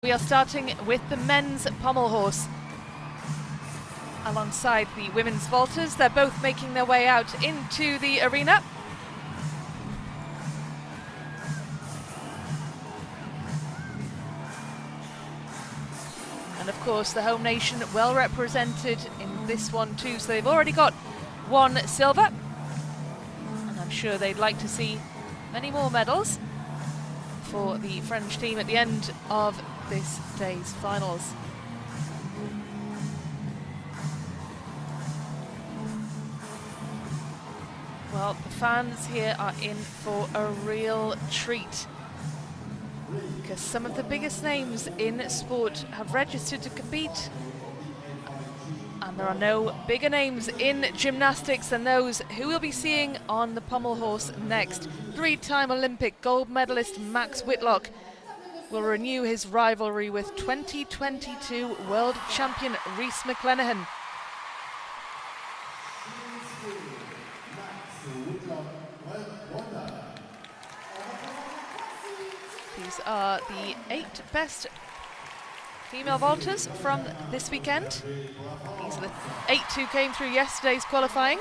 We are starting with the men's pommel horse alongside the women's vaulters. They're both making their way out into the arena. And of course the home nation well represented in this one too, so they've already got one silver, and I'm sure they'd like to see many more medals for the French team at the end of this day's finals. Well, the fans here are in for a real treat, because some of the biggest names in sport have registered to compete, and there are no bigger names in gymnastics than those who we'll be seeing on the pommel horse next. Three-time Olympic gold medalist Max Whitlock will renew his rivalry with 2022 world champion Rhys McClenaghan. These are the 8 best female vaulters from this weekend. These are the 8 who came through yesterday's qualifying.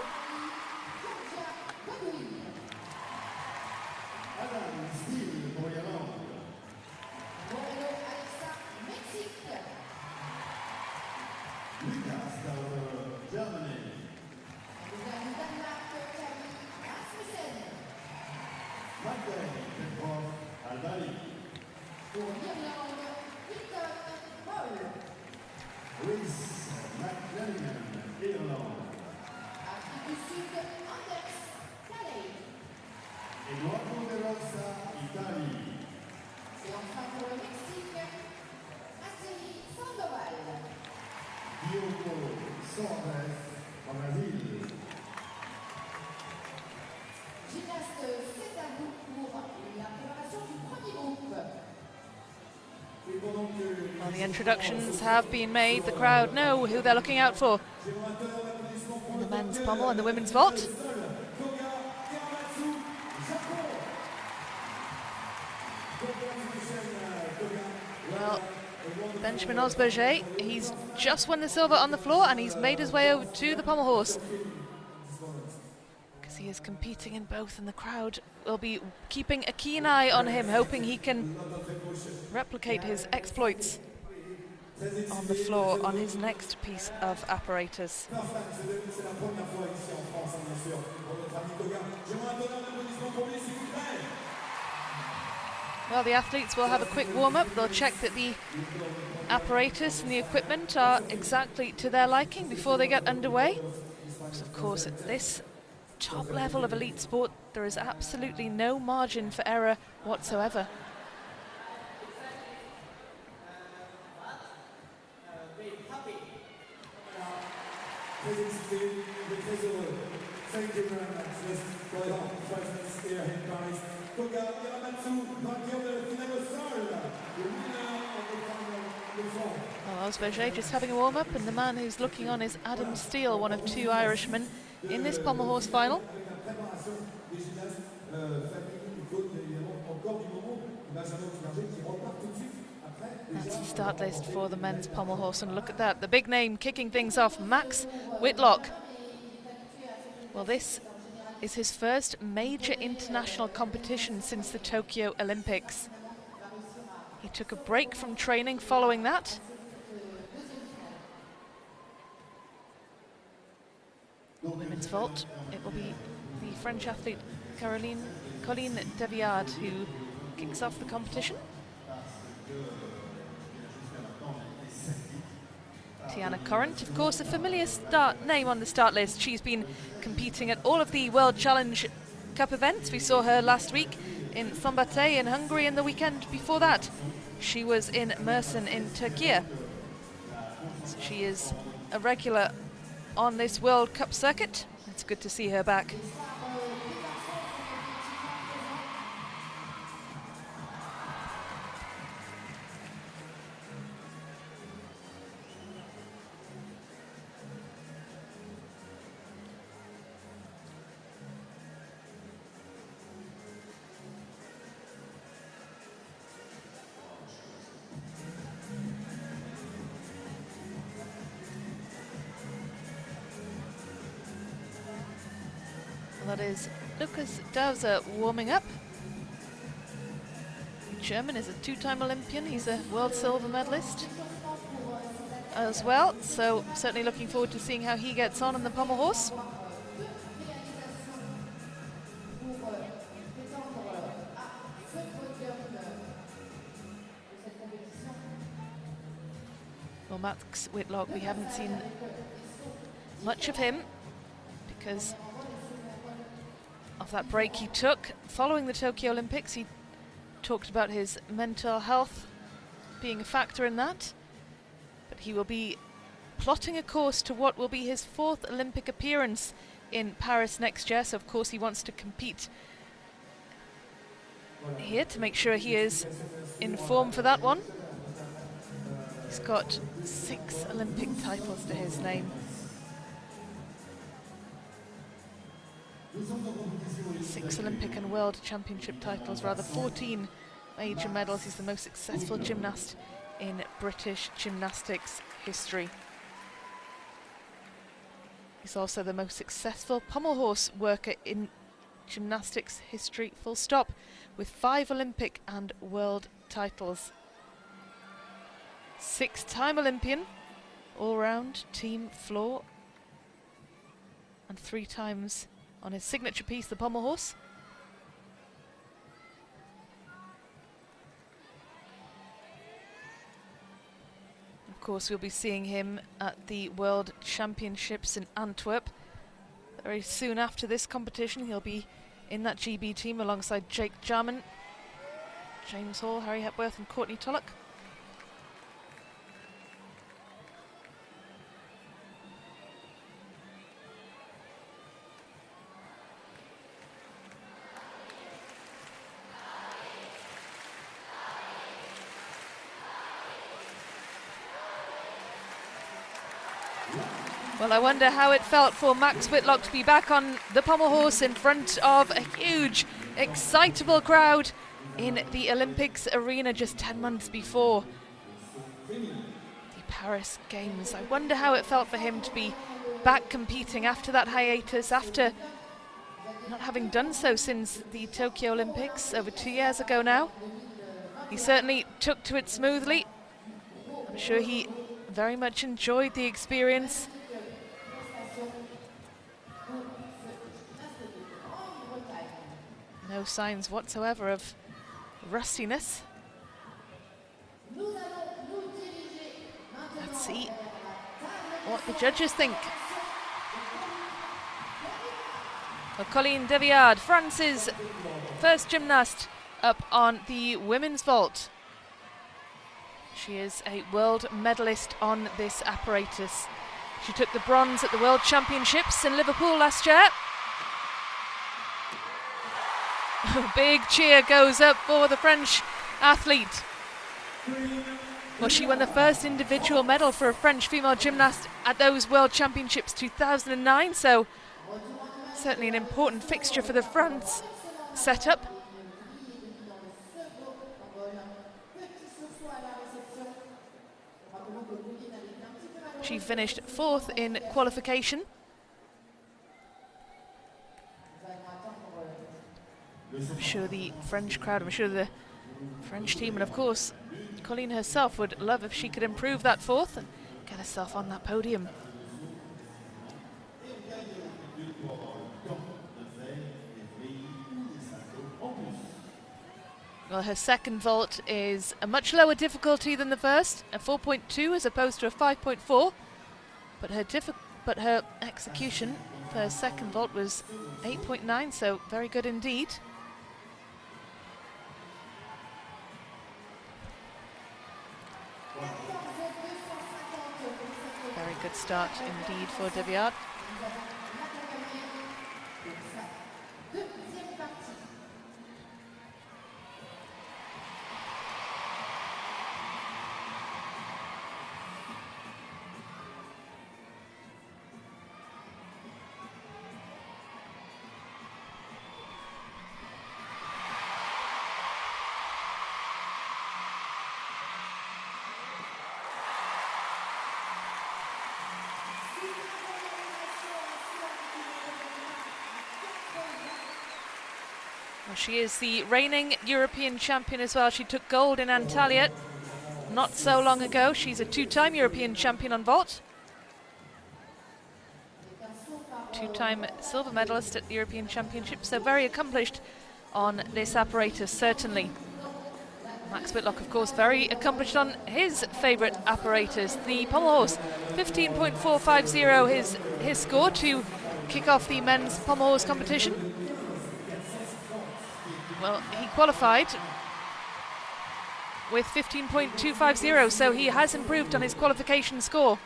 Well, the introductions have been made. The crowd know who they're looking out for in the men's pommel and the women's vault. Well, Benjamin Osberger, he's just won the silver on the floor and he's made his way over to the pommel horse, because he is competing in both, and the crowd will be keeping a keen eye on him, hoping he can replicate his exploits on the floor on his next piece of apparatus. Well, the athletes will have a quick warm-up. They'll check that the apparatus and the equipment are exactly to their liking before they get underway. Because of course, at this top level of elite sport, there is absolutely no margin for error whatsoever. Thank you very much. For your presence here in Paris. Koga Hiramatsu, vainqueur de la finale au sol, the winner of the final. Well, Osberger just having a warm-up, and the man who's looking on is Adam Steele, one of 2 Irishmen in this pommel horse final. That's the start list for the men's pommel horse, and look at that, the big name kicking things off, Max Whitlock. Well, this is his first major international competition since the Tokyo Olympics. He took a break from training following that. Women's vault, it will be the French athlete Colline Deviard who kicks off the competition. Tiana Corrent, of course, a familiar name on the start list. She's been competing at all of the World Challenge Cup events. We saw her last week in Szombathely in Hungary, and the weekend before that she was in Mersin in Turkey. So she is a regular on this World Cup circuit. It's good to see her back. That is Lukas Dauser warming up. German, is a two-time Olympian. He's a world silver medalist as well. So certainly looking forward to seeing how he gets on the pommel horse. Well, Max Whitlock, we haven't seen much of him because of that break he took following the Tokyo Olympics. He talked about his mental health being a factor in that, but he will be plotting a course to what will be his 4th Olympic appearance in Paris next year. So of course he wants to compete here to make sure he is in form for that one. He's got 6 Olympic titles to his name. 6 Olympic and World Championship titles, rather 14 major medals. He's the most successful gymnast in British gymnastics history. He's also the most successful pommel horse worker in gymnastics history, full stop, with 5 Olympic and world titles. 6-time Olympian, all-round, team, floor, and 3 times on his signature piece, the pommel horse. Of course, we'll be seeing him at the World Championships in Antwerp. Very soon after this competition, he'll be in that GB team alongside Jake Jarman, James Hall, Harry Hepworth and Courtney Tulloch. Well, I wonder how it felt for Max Whitlock to be back on the pommel horse in front of a huge, excitable crowd in the Olympics arena just 10 months before the Paris Games. I wonder how it felt for him to be back competing after that hiatus, after not having done so since the Tokyo Olympics over 2 years ago now. He certainly took to it smoothly. I'm sure he very much enjoyed the experience. No signs whatsoever of rustiness. Let's see what the judges think. Well, Colleen Deviard, France's first gymnast up on the women's vault. She is a world medalist on this apparatus. She took the bronze at the World Championships in Liverpool last year. A big cheer goes up for the French athlete. Well, she won the first individual medal for a French female gymnast at those World Championships 2009, so certainly an important fixture for the France setup. She finished 4th in qualification. I'm sure the French crowd, I'm sure the French team, and of course Colleen herself would love if she could improve that 4th and get herself on that podium. Well, her second vault is a much lower difficulty than the first, a 4.2 as opposed to a 5.4, but her execution for her second vault was 8.9, so very good indeed. Very good start indeed for Deviard. She is the reigning European champion as well. She took gold in Antalya not so long ago. She's a two-time European champion on vault. Two-time silver medalist at the European Championships, so very accomplished on this apparatus, certainly. Max Whitlock, of course, very accomplished on his favourite apparatus, the pommel horse. 15.450 his score to kick off the men's pommel horse competition. Well, he qualified with 15.250, so he has improved on his qualification score.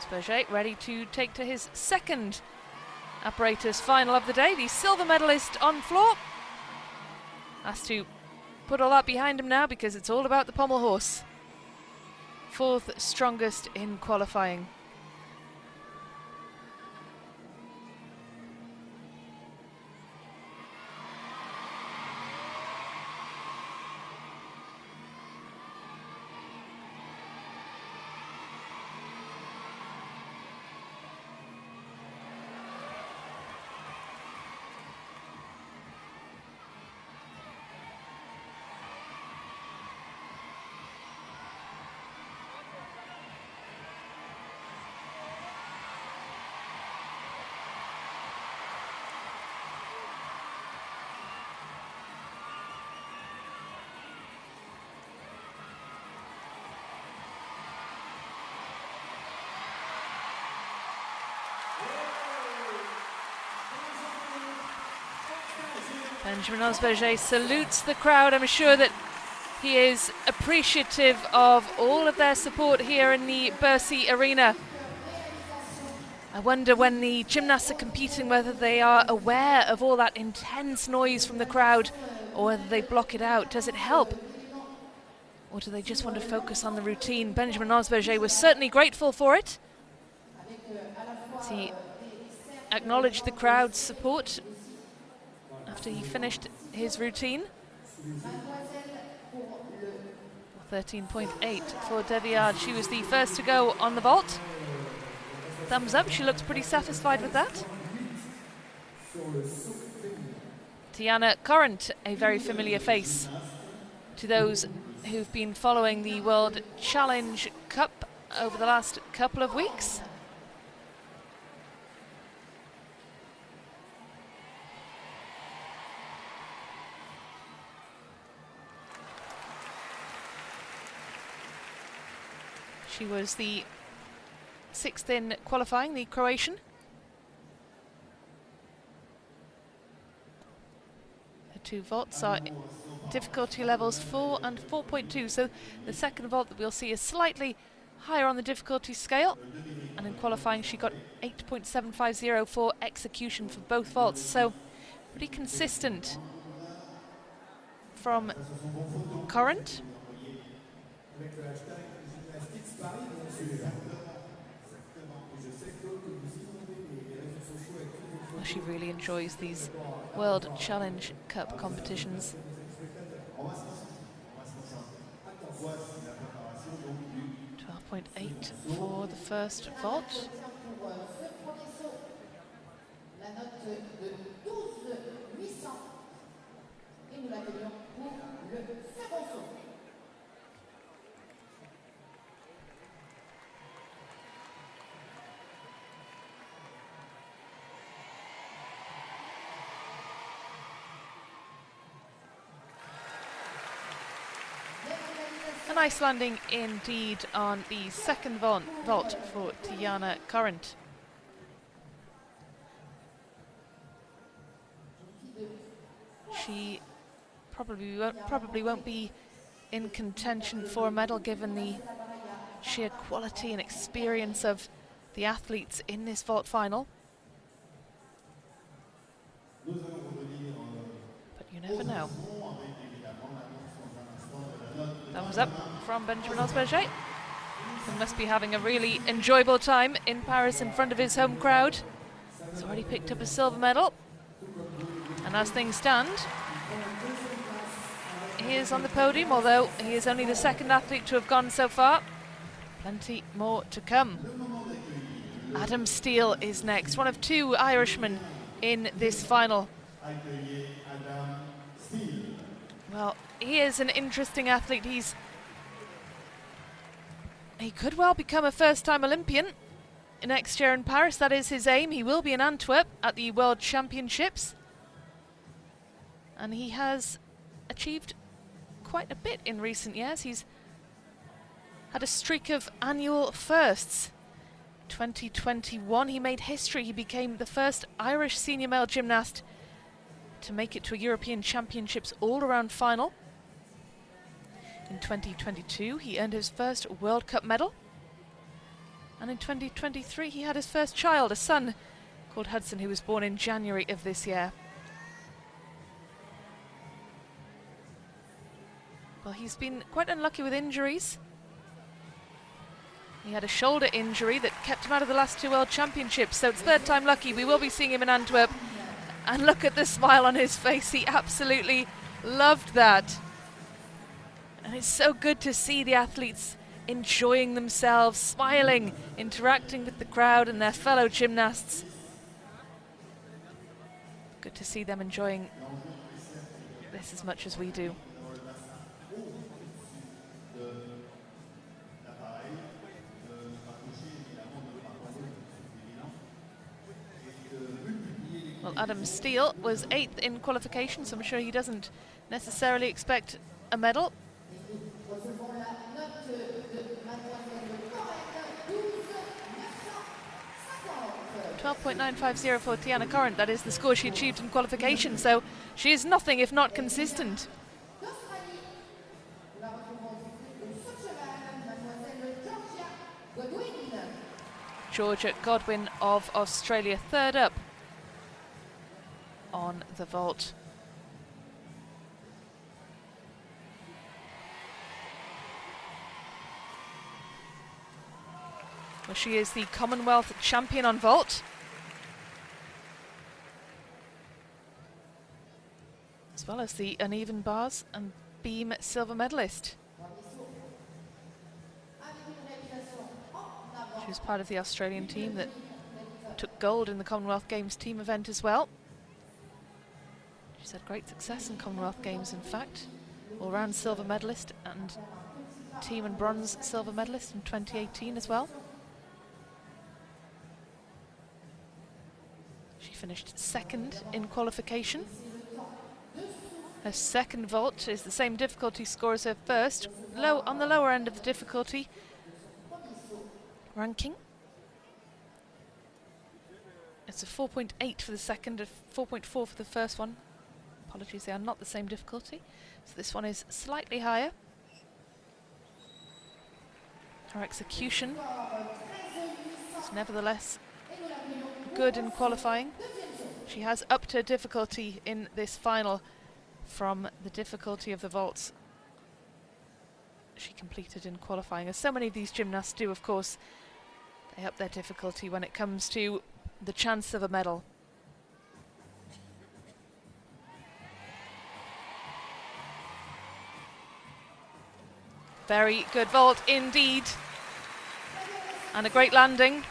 Berger ready to take to his second apparatus final of the day. The silver medalist on floor has to put all that behind him now because it's all about the pommel horse. Fourth strongest in qualifying. Benjamin Osberger salutes the crowd. I'm sure that he is appreciative of all of their support here in the Bercy Arena. I wonder when the gymnasts are competing whether they are aware of all that intense noise from the crowd or whether they block it out. Does it help? Or do they just want to focus on the routine? Benjamin Osberger was certainly grateful for it. He acknowledged the crowd's support after he finished his routine. 13.8 for Deviard. She was the first to go on the vault. Thumbs up, she looks pretty satisfied with that. Tiana Corrent, a very familiar face to those who've been following the World Challenge Cup over the last couple of weeks. She was the 6th in qualifying, the Croatian. The two vaults are difficulty levels 4 and 4.2, so the second vault that we'll see is slightly higher on the difficulty scale, and in qualifying she got 8.750 for execution for both vaults, so pretty consistent from Corrent. Well, she really enjoys these World Challenge Cup competitions. 12.8 for the first vault. A nice landing indeed on the second vault for Tiana Corrent. She probably won't be in contention for a medal given the sheer quality and experience of the athletes in this vault final. But you never know. Thumbs up from Benjamin Osberger. He must be having a really enjoyable time in Paris in front of his home crowd. He's already picked up a silver medal. And as things stand, he is on the podium, although he is only the second athlete to have gone so far. Plenty more to come. Adam Steele is next, one of two Irishmen in this final. Well, he is an interesting athlete. He could well become a first-time Olympian next year in Paris. That is his aim. He will be in Antwerp at the World Championships. And he has achieved quite a bit in recent years. He's had a streak of annual firsts. 2021, he made history. He became the first Irish senior male gymnast to make it to a European Championships all-around final. In 2022, he earned his first World Cup medal. And in 2023, he had his first child, a son called Hudson, who was born in January of this year. Well, he's been quite unlucky with injuries. He had a shoulder injury that kept him out of the last two World Championships, so it's third time lucky. We will be seeing him in Antwerp. And look at the smile on his face. He absolutely loved that. And it's so good to see the athletes enjoying themselves, smiling, interacting with the crowd and their fellow gymnasts. Good to see them enjoying this as much as we do. Well, Adam Steele was 8th in qualification, so I'm sure he doesn't necessarily expect a medal. 12.950 for Tiana Corrent. That is the score she achieved in qualification, so she is nothing if not consistent. Georgia Godwin of Australia, third up on the vault. Well, she is the Commonwealth champion on vault, as well as the uneven bars and beam silver medalist. She was part of the Australian team that took gold in the Commonwealth Games team event as well. She's had great success in Commonwealth Games, in fact. All-round silver medalist and team and bronze silver medalist in 2018 as well. She finished second in qualification. Her second vault is the same difficulty score as her first, low on the lower end of the difficulty ranking. It's a 4.8 for the second, a 4.4 for the first one. Apologies, they are not the same difficulty. So this one is slightly higher. Her execution is nevertheless good in qualifying. She has upped her difficulty in this final from the difficulty of the vaults she completed in qualifying. As so many of these gymnasts do, of course, they up their difficulty when it comes to the chance of a medal. Very good vault indeed, and a great landing.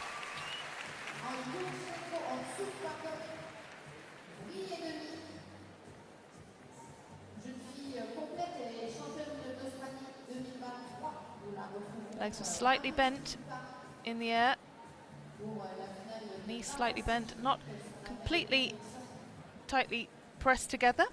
Legs were slightly bent in the air. Knees slightly bent, not completely tightly pressed together.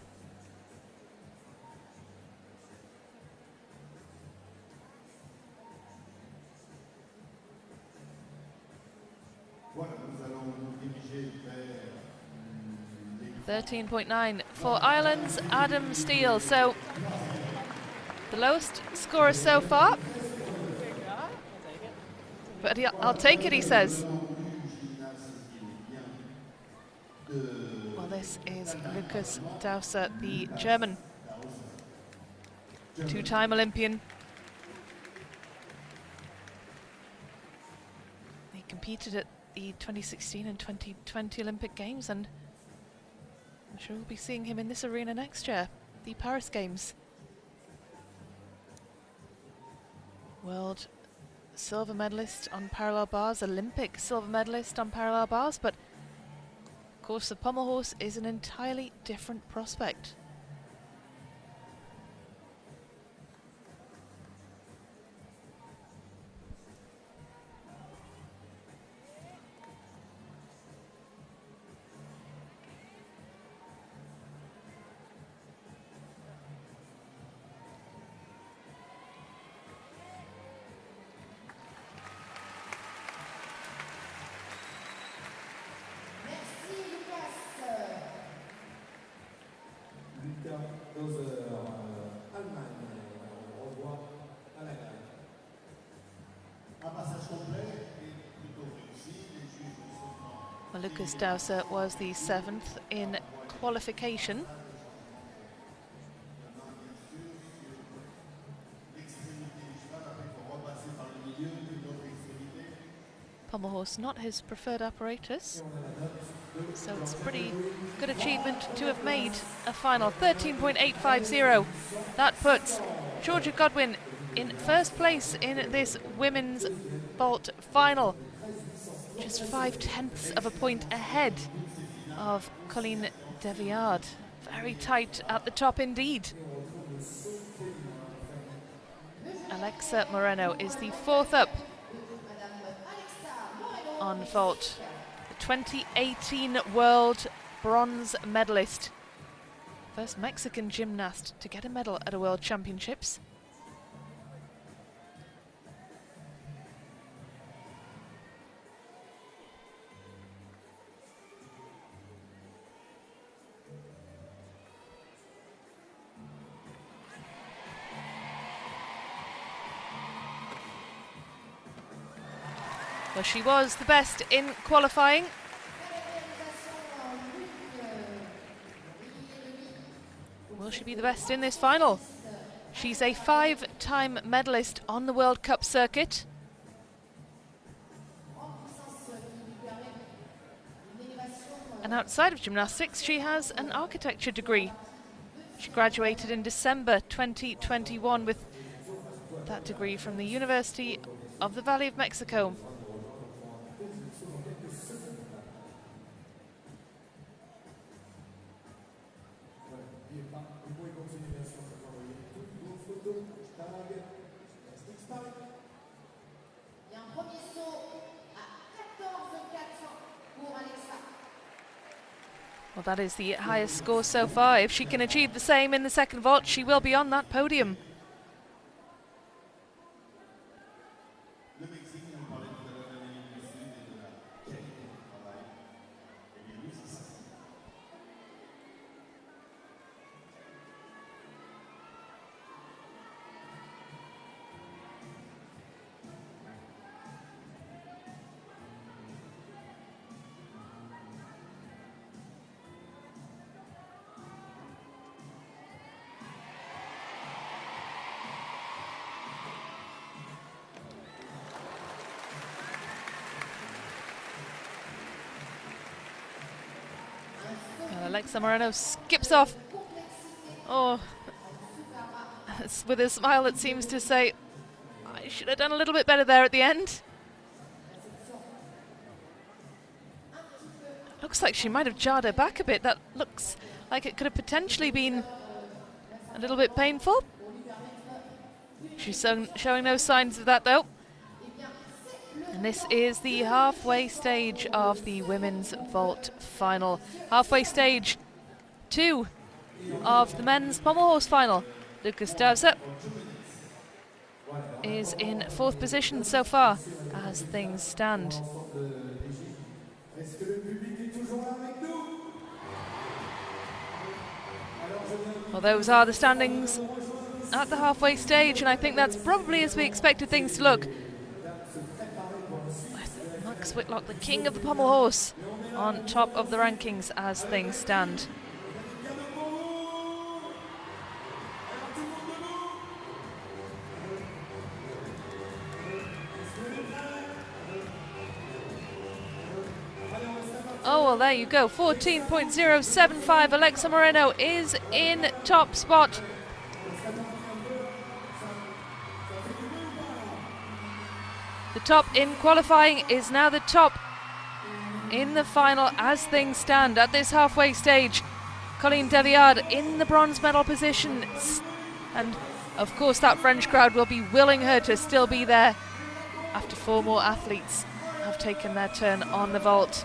.9 for Ireland's Adam Steele. So the lowest score so far. But I'll take it, he says. Well, this is Lukas Dauser, the German, two-time Olympian. He competed at the 2016 and 2020 Olympic Games, and I'm sure we'll be seeing him in this arena next year, the Paris Games. World silver medalist on parallel bars, Olympic silver medalist on parallel bars, but of course the pommel horse is an entirely different prospect. Well, Lucas Dowser was the 7th in qualification. Pommel horse not his preferred apparatus, so it's a pretty good achievement to have made a final 13.850. That puts Georgia Godwin in first place in this women's vault final, just 0.5 of a point ahead of Colleen Deviard. Very tight at the top indeed. Alexa Moreno is the 4th up on vault. The 2018 World Bronze medalist. First Mexican gymnast to get a medal at a World Championships. Well, she was the best in qualifying. Will she be the best in this final? She's a 5-time medalist on the World Cup circuit. And outside of gymnastics, she has an architecture degree. She graduated in December 2021 with that degree from the University of the Valley of Mexico. Well, that is the highest score so far. If she can achieve the same in the second vault, she will be on that podium. Alexa Moreno skips off. Oh, with a smile that seems to say, I should have done a little bit better there at the end. Looks like she might have jarred her back a bit. That looks like it could have potentially been a little bit painful. She's showing no signs of that though. And this is the halfway stage of the women's vault final. Halfway stage 2 of the men's pommel horse final. Lucas Dowser is in 4th position so far as things stand. Well, those are the standings at the halfway stage, and I think that's probably as we expected things to look. Max Whitlock, the king of the pommel horse, on top of the rankings as things stand. Oh, well, there you go. 14.075. Alexa Moreno is in top spot. top in qualifying is now the top in the final as things stand at this halfway stage. Colleen Deviard in the bronze medal position, and of course that French crowd will be willing her to still be there after 4 more athletes have taken their turn on the vault.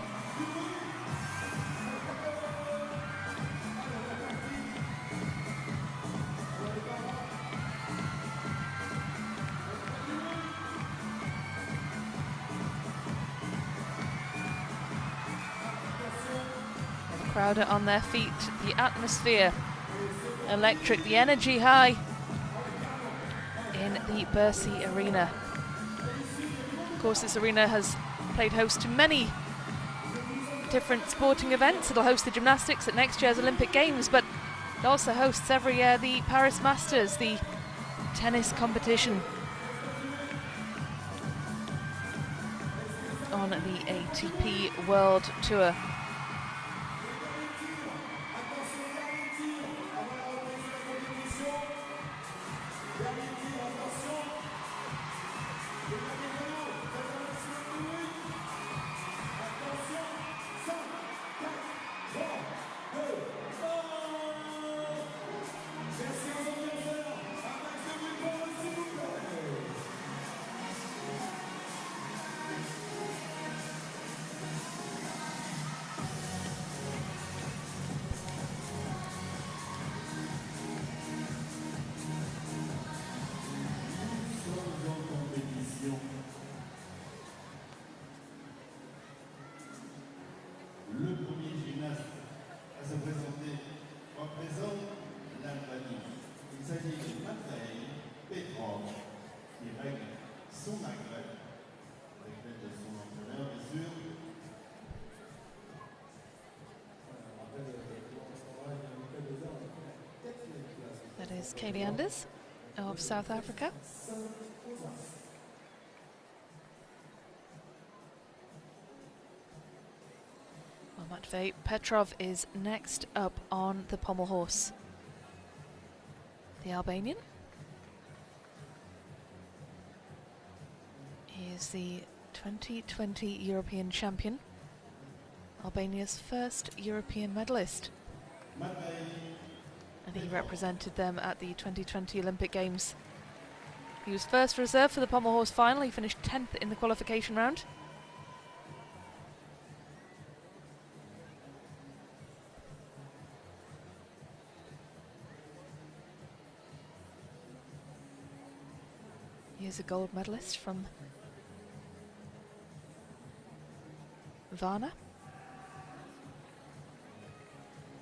Crowd are on their feet, the atmosphere electric, the energy high in the Bercy Arena. Of course, this arena has played host to many different sporting events. It'll host the gymnastics at next year's Olympic Games, but it also hosts every year the Paris Masters, the tennis competition on the ATP World Tour. That is Kaylee Anders of South Africa. Well, Matvey Petrov is next up on the pommel horse. The Albanian. He is the 2020 European champion, Albania's first European medalist. And he represented them at the 2020 Olympic Games. He was first reserve for the pommel horse final. He finished 10th in the qualification round. He is a gold medalist from Varna.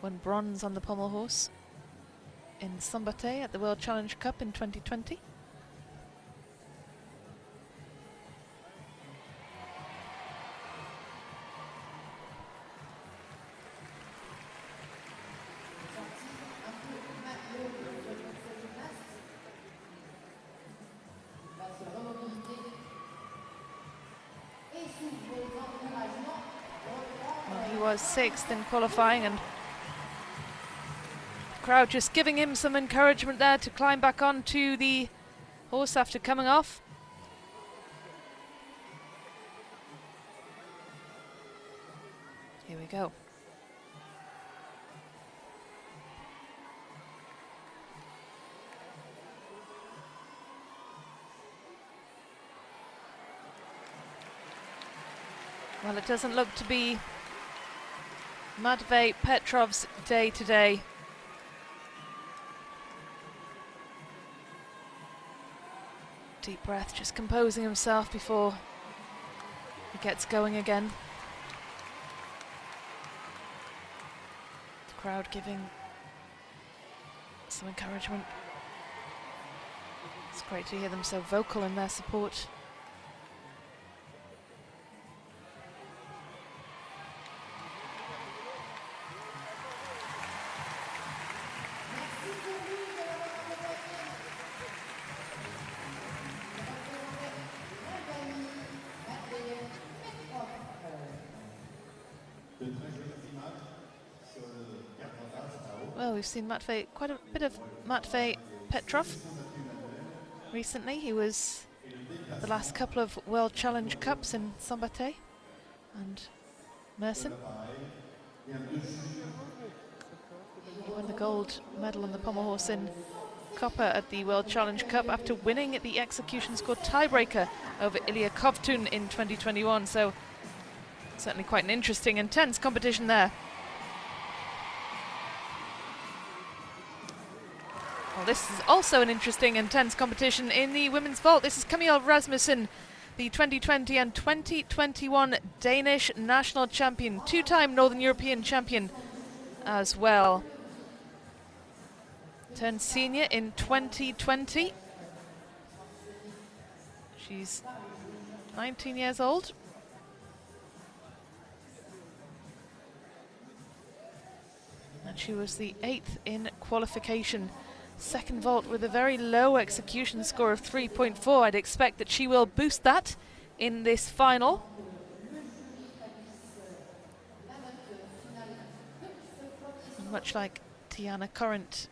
Won bronze on the pommel horse in Sambate at the World Challenge Cup in 2020. Well, he was 6th in qualifying, and crowd just giving him some encouragement there to climb back onto the horse after coming off. Here we go. Well, it doesn't look to be Matvey Petrov's day today. Deep breath, just composing himself before he gets going again. The crowd giving some encouragement. It's great to hear them so vocal in their support. Well, we've seen Matvey, quite a bit of Matvey Petrov recently. He was the last couple of World Challenge Cups in Sambaté and Mersin. He won the gold medal on the pommel horse in Copper at the World Challenge Cup after winning the execution score tiebreaker over Ilya Kovtun in 2021. So certainly quite an interesting, intense competition there. Well, this is also an interesting, intense competition in the women's vault. This is Camille Rasmussen, the 2020 and 2021 Danish national champion, two-time Northern European champion as well. Turned senior in 2020. She's 19 years old. And she was the 8th in qualification. Second vault with a very low execution score of 3.4. I'd expect that she will boost that in this final. And much like Tiana Corrent,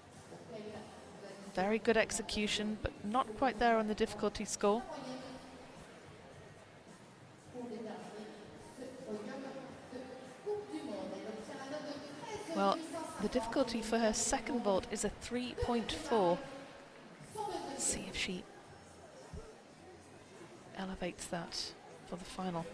very good execution, but not quite there on the difficulty score. Well, the difficulty for her second vault is a 3.4. Let's see if she elevates that for the final.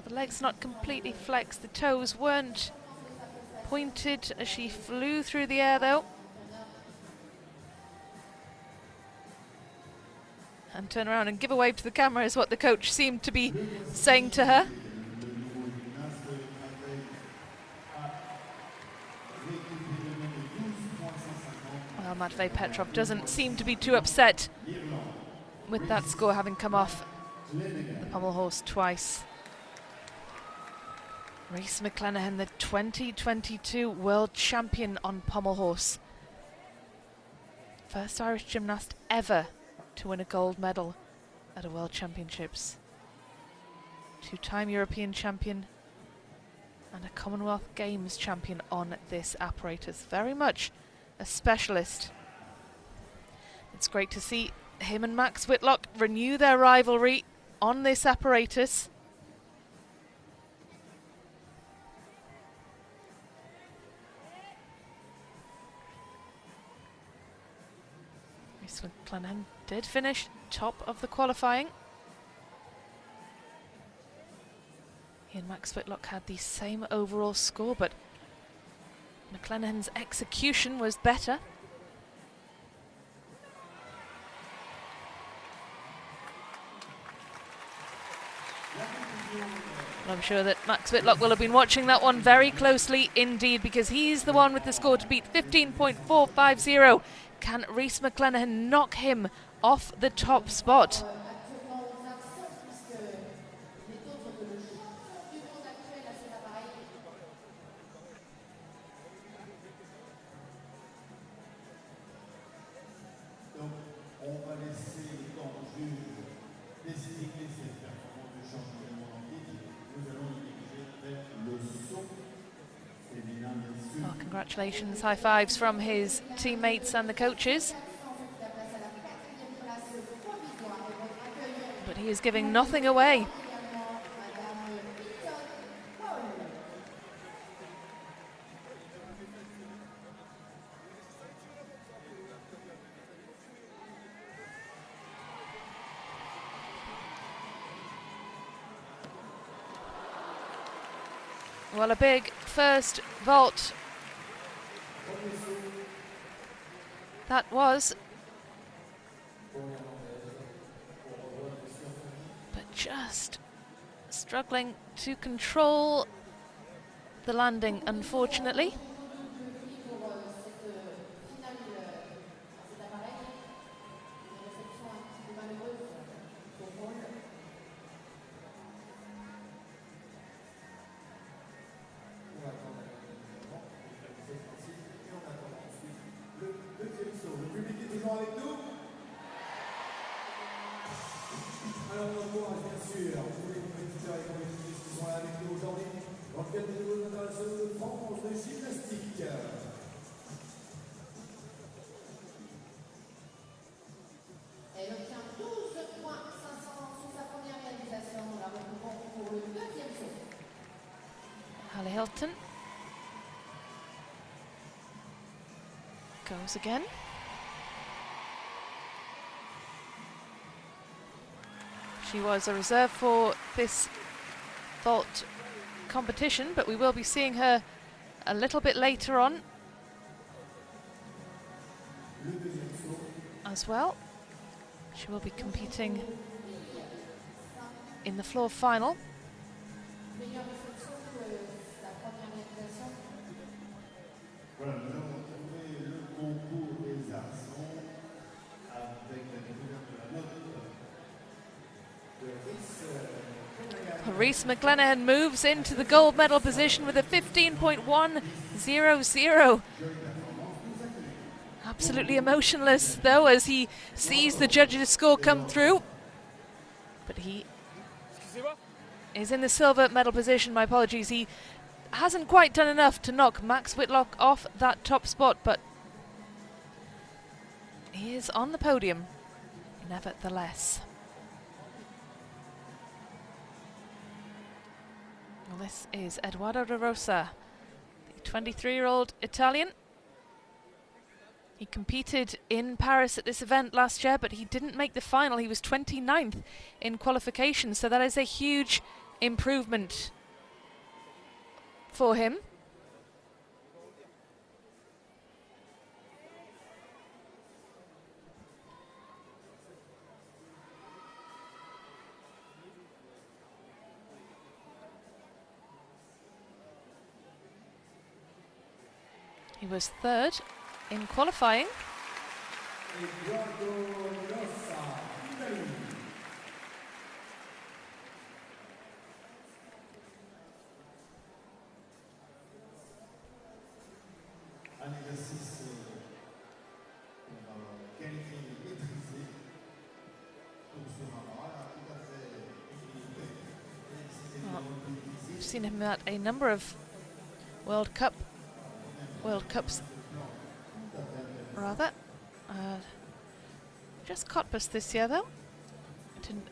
The legs not completely flexed, the toes weren't pointed as she flew through the air though. And turn around and give a wave to the camera is what the coach seemed to be saying to her. Well, Matvey Petrov doesn't seem to be too upset with that score having come off the pommel horse twice. Rhys McClenaghan, the 2022 world champion on pommel horse. First Irish gymnast ever to win a gold medal at a World Championships. Two-time European champion and a Commonwealth Games champion on this apparatus. Very much a specialist. It's great to see him and Max Whitlock renew their rivalry on this apparatus. Rhys McClenaghan did finish top of the qualifying. He and Max Whitlock had the same overall score, but McClenaghan's execution was better. I'm sure that Max Whitlock will have been watching that one very closely indeed, because he's the one with the score to beat, 15.450. Can Rhys McClenaghan knock him off the top spot? Well, congratulations, high fives from his teammates and the coaches. But he is giving nothing away. Well, a big first vault that was, but just struggling to control the landing, Championne du monde international de France de gymnastique. Elle obtient 12,500 sur sa première réalisation. Nous la retrouvons pour le deuxième saut. Hallie Hilton goes again. She was a reserve for this vault competition, but we will be seeing her a little bit later on as well. She will be competing in the floor final. Voilà, nous avons trouvé le concours des garçons avec la découverte de la note de Rhys McGlanahan moves into the gold medal position with a 15.100. Absolutely emotionless though as he sees the judges' score come through. But he is in the silver medal position, my apologies. He hasn't quite done enough to knock Max Whitlock off that top spot, but he is on the podium nevertheless. Well, this is Edoardo De Rosa, the 23-year-old Italian. He competed in Paris at this event last year, but he didn't make the final. He was 29th in qualification, so that is a huge improvement for him. He was third in qualifying. Edoardo De Rosa, Italie. Un exercice qualifié maîtrisé pour ce moment tout à fait équilibré. We've seen him at a number of World Cups rather. Just Cottbus this year though. Didn't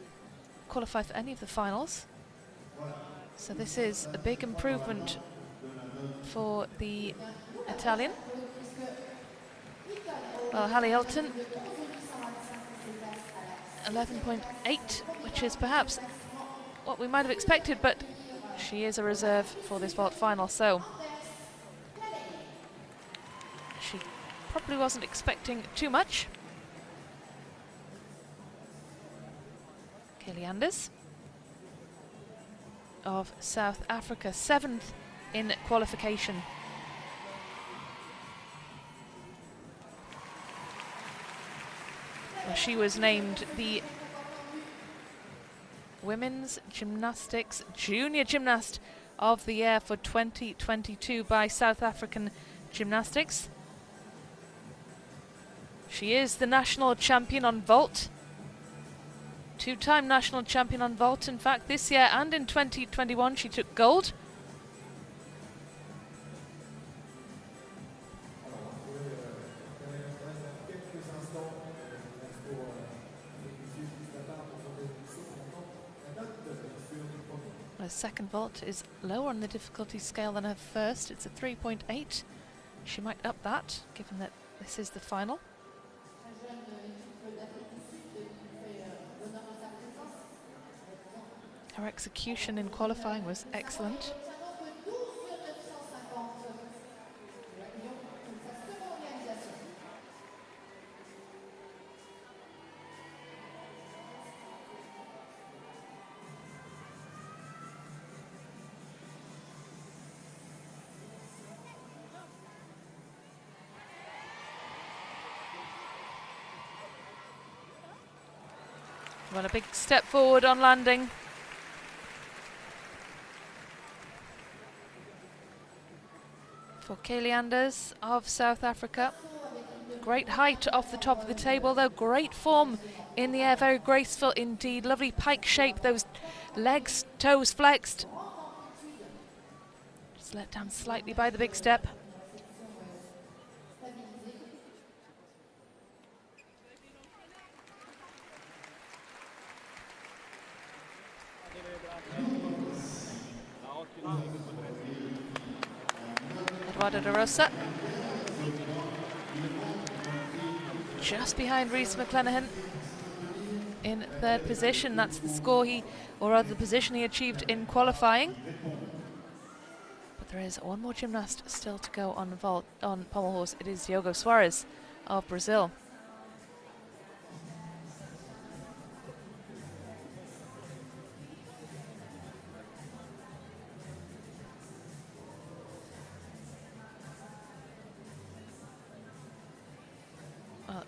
qualify for any of the finals. So this is a big improvement for the Italian. Well, Hallie Hilton, 11.8, which is perhaps what we might have expected, but she is a reserve for this vault final, so she probably wasn't expecting too much. Kaylee Anders of South Africa, 7th in qualification. Well, she was named the Women's Gymnastics Junior Gymnast of the Year for 2022 by South African Gymnastics. She is the national champion on vault. Two-time national champion on vault, in fact, this year and in 2021 she took gold. Her second vault is lower on the difficulty scale than her first. It's a 3.8. She might up that, given that this is the final. Her execution in qualifying was excellent. Well, a big step forward on landing. For Kaylee Anders of South Africa. Great height off the top of the table though, great form in the air, very graceful indeed. Lovely pike shape, those legs, toes flexed. Just let down slightly by the big step. Eduardo de Rosa. Just behind Rhys McClenaghan in third position. That's the score or rather the position he achieved in qualifying. But there is one more gymnast still to go on pommel horse. It is Diogo Soares of Brazil.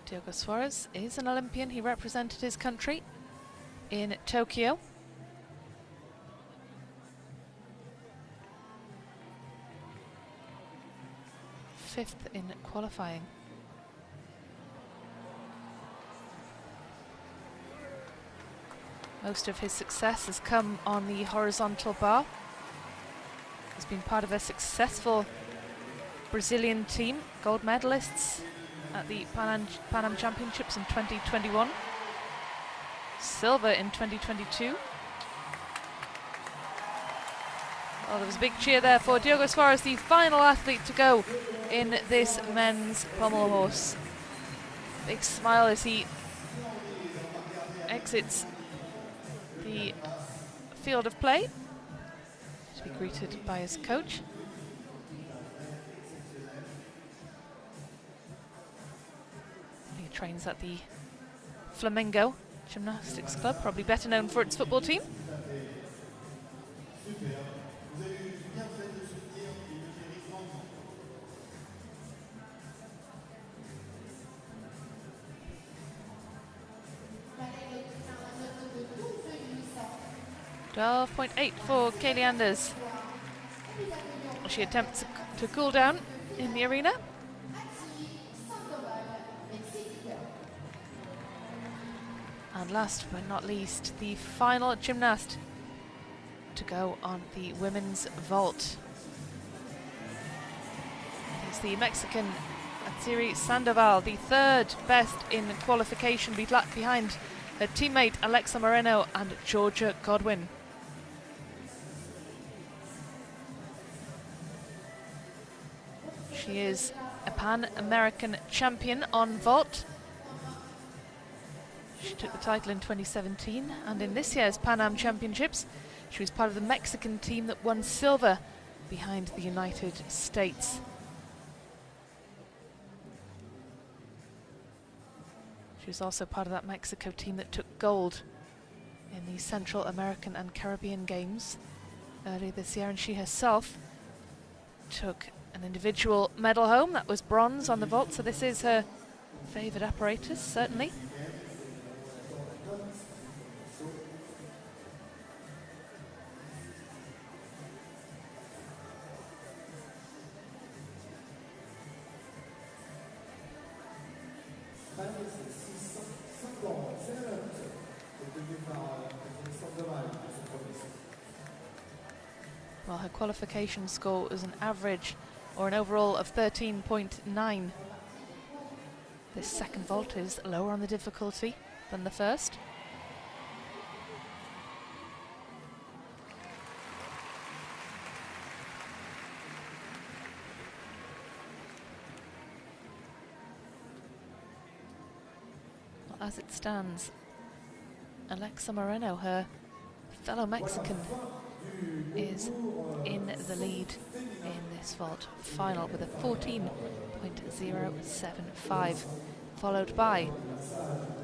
Diogo Soares is an Olympian. He represented his country in Tokyo. Fifth in qualifying. Most of his success has come on the horizontal bar. He's been part of a successful Brazilian team, gold medalists at the Pan Am Championships in 2021, silver in 2022. Oh, there was a big cheer there for Diogo Soares, the final athlete to go in this men's pommel horse. Big smile as he exits the field of play to be greeted by his coach. He trains at the Flamengo Gymnastics Club, probably better known for its football team. .12.8 for Kaylee Anders. She attempts to cool down in the arena. And last but not least, the final gymnast to go on the women's vault. It's the Mexican Atsiri Sandoval, the third best in qualification behind her teammate Alexa Moreno and Georgia Godwin. She is a Pan-American champion on vault. She took the title in 2017, and in this year's Pan Am Championships, she was part of the Mexican team that won silver behind the United States. She was also part of that Mexico team that took gold in the Central American and Caribbean Games earlier this year, and she herself took an individual medal home. That was bronze on the vault, so this is her favoured apparatus, certainly. Well, her qualification score was an average or an overall of 13.9. This second vault is lower on the difficulty than the first. Well, as it stands, Alexa Moreno, her fellow Mexican, is in the lead in this vault final with a 14.075, followed by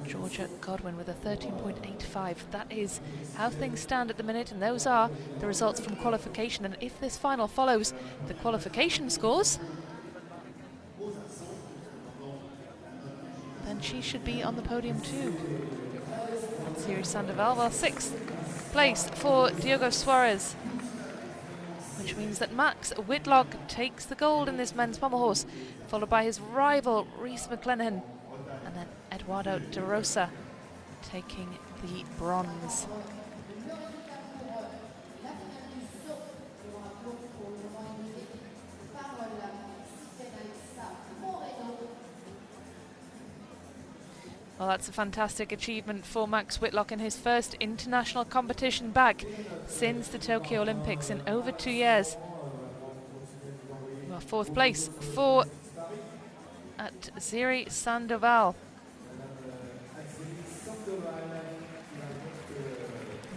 Georgia Godwin with a 13.85. That is how things stand at the minute, and those are the results from qualification. And if this final follows the qualification scores, then she should be on the podium too. Atsiri Sandoval, well, 6th place for Diogo Soares, which means that Max Whitlock takes the gold in this men's pommel horse, followed by his rival Rhys McClenaghan, and then Eduardo de Rosa taking the bronze. Well, that's a fantastic achievement for Max Whitlock in his first international competition back since the Tokyo Olympics in over 2 years. Well, 4th place for at Ziri Sandoval.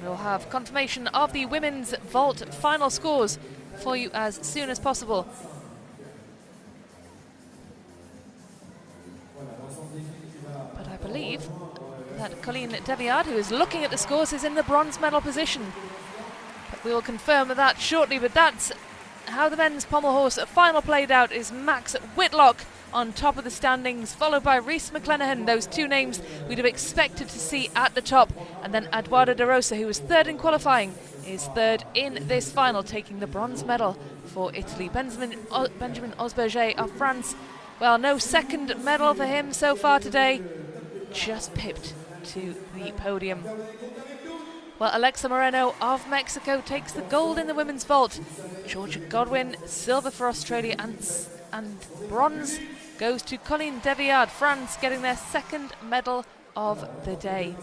We'll have confirmation of the women's vault final scores for you as soon as possible. But I believe that Colleen Deviard, who is looking at the scores, is in the bronze medal position. But we will confirm that shortly, but that's how the men's pommel horse final played out. Is Max Whitlock on top of the standings, followed by Rhys McClenaghan, those 2 names we'd have expected to see at the top. And then Eduardo De Rosa, who was 3rd in qualifying, is 3rd in this final, taking the bronze medal for Italy. Benjamin Osberger of France, well, no 2nd medal for him so far today, just pipped to the podium. Well, Alexa Moreno of Mexico takes the gold in the women's vault. Georgia Godwin, silver for Australia, and bronze goes to Colleen Deviard, France, getting their 2nd medal of the day.